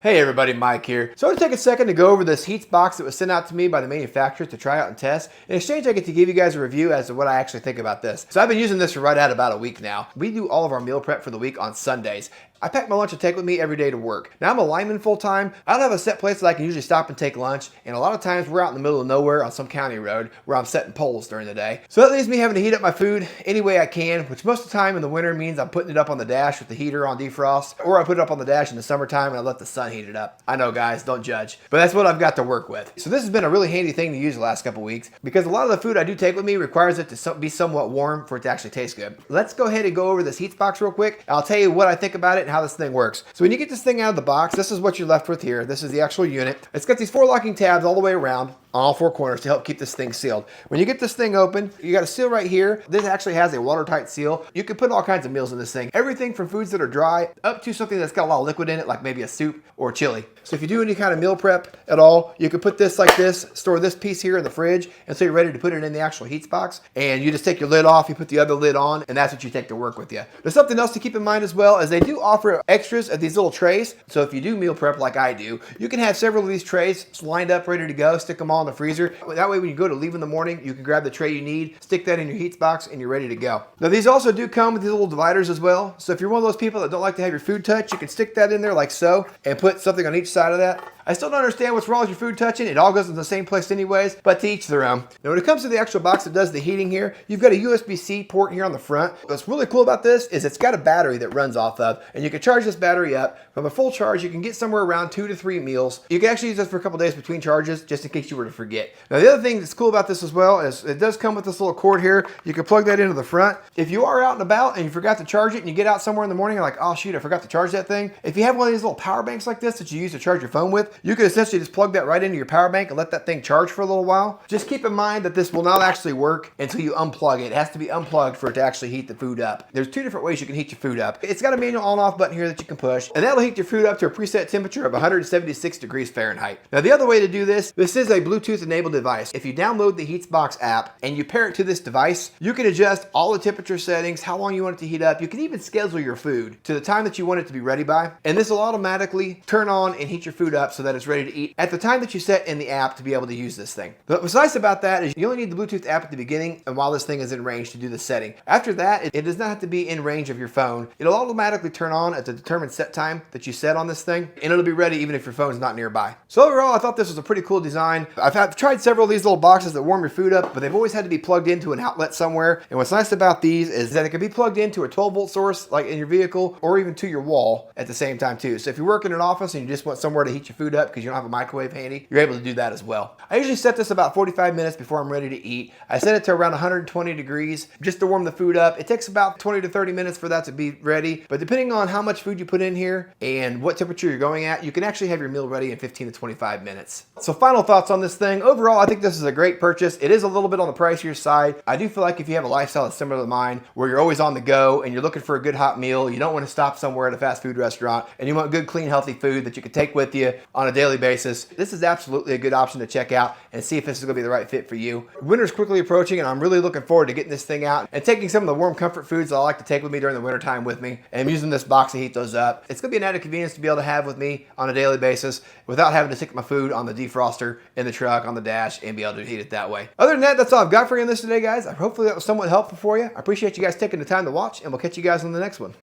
Hey everybody, Mike here. So I want to take a second to go over this Heatsbox that was sent out to me by the manufacturer to try out and test. In exchange, I get to give you guys a review as to what I actually think about this. So I've been using this for right at about a week now. We do all of our meal prep for the week on Sundays. I pack my lunch and take with me every day to work. Now I'm a lineman full time. I don't have a set place that I can usually stop and take lunch, and a lot of times we're out in the middle of nowhere on some county road where I'm setting poles during the day. So that leaves me having to heat up my food any way I can, which most of the time in the winter means I'm putting it up on the dash with the heater on defrost, or I put it up on the dash in the summertime and I let the sun heat it up. I know guys, don't judge, but that's what I've got to work with. So this has been a really handy thing to use the last couple weeks because a lot of the food I do take with me requires it to be somewhat warm for it to actually taste good. Let's go ahead and go over this Heatsbox real quick. I'll tell you what I think about it and how this thing works. So when you get this thing out of the box, this is what you're left with here. This is the actual unit. It's got these 4 locking tabs all the way around on all 4 corners to help keep this thing sealed. When you get this thing open, you got a seal right here. This actually has a watertight seal. You can put all kinds of meals in this thing. Everything from foods that are dry up to something that's got a lot of liquid in it, like maybe a soup or chili. So if you do any kind of meal prep at all, you can put this like this, store this piece here in the fridge, and so you're ready to put it in the actual Heatsbox. And you just take your lid off, you put the other lid on, and that's what you take to work with you. There's something else to keep in mind as well, is they do offer extras of these little trays. So if you do meal prep like I do, you can have several of these trays lined up, ready to go, stick them all in the freezer. That way when you go to leave in the morning, you can grab the tray you need, stick that in your Heatsbox, and you're ready to go. Now these also do come with these little dividers as well. So if you're one of those people that don't like to have your food touch, you can stick that in there like so, and put something on each side of that. I still don't understand what's wrong with your food touching. It all goes in the same place anyways, but to each their own. Now when it comes to the actual box that does the heating here, you've got a USB-C port here on the front. What's really cool about this is it's got a battery that runs off of, and you can charge this battery up. From a full charge, you can get somewhere around 2 to 3 meals. You can actually use this for a couple days between charges, just in case you were to forget. Now the other thing that's cool about this as well is it does come with this little cord here. You can plug that into the front. If you are out and about and you forgot to charge it and you get out somewhere in the morning, you're like, oh shoot, I forgot to charge that thing. If you have one of these little power banks like this that you use to charge your phone with, you can essentially just plug that right into your power bank and let that thing charge for a little while. Just keep in mind that this will not actually work until you unplug it. It has to be unplugged for it to actually heat the food up. There's 2 different ways you can heat your food up. It's got a manual on off button here that you can push, and that'll heat your food up to a preset temperature of 176 degrees Fahrenheit. Now the other way to do this is a Bluetooth enabled device. If you download the Heatsbox app and you pair it to this device, you can adjust all the temperature settings, how long you want it to heat up. You can even schedule your food to the time that you want it to be ready by, and this will automatically turn on and heat your food up so that it's ready to eat at the time that you set in the app to be able to use this thing. But what's nice about that is you only need the Bluetooth app at the beginning and while this thing is in range to do the setting. After that, it does not have to be in range of your phone. It'll automatically turn on at the determined set time that you set on this thing, and it'll be ready even if your phone's not nearby. So overall, I thought this was a pretty cool design. I've tried several of these little boxes that warm your food up, but they've always had to be plugged into an outlet somewhere. And what's nice about these is that it can be plugged into a 12-volt source like in your vehicle or even to your wall at the same time too. So if you work in an office and you just want somewhere to heat your food up because you don't have a microwave handy, you're able to do that as well. I usually set this about 45 minutes before I'm ready to eat. I set it to around 120 degrees just to warm the food up. It takes about 20 to 30 minutes for that to be ready, but depending on how much food you put in here and what temperature you're going at, you can actually have your meal ready in 15 to 25 minutes. So final thoughts on this thing. Overall, I think this is a great purchase. It is a little bit on the pricier side. I do feel like if you have a lifestyle that's similar to mine, where you're always on the go and you're looking for a good hot meal, you don't want to stop somewhere at a fast food restaurant, and you want good, clean, healthy food that you can take with you on a daily basis, this is absolutely a good option to check out and see if this is going to be the right fit for you. Winter's quickly approaching, and I'm really looking forward to getting this thing out and taking some of the warm comfort foods that I like to take with me during the winter time with me and using this box to heat those up. It's going to be an added convenience to be able to have with me on a daily basis without having to stick my food on the defroster in the truck on the dash and be able to heat it that way. Other than that, that's all I've got for you in this today, guys. Hopefully that was somewhat helpful for you. I appreciate you guys taking the time to watch, and we'll catch you guys on the next one.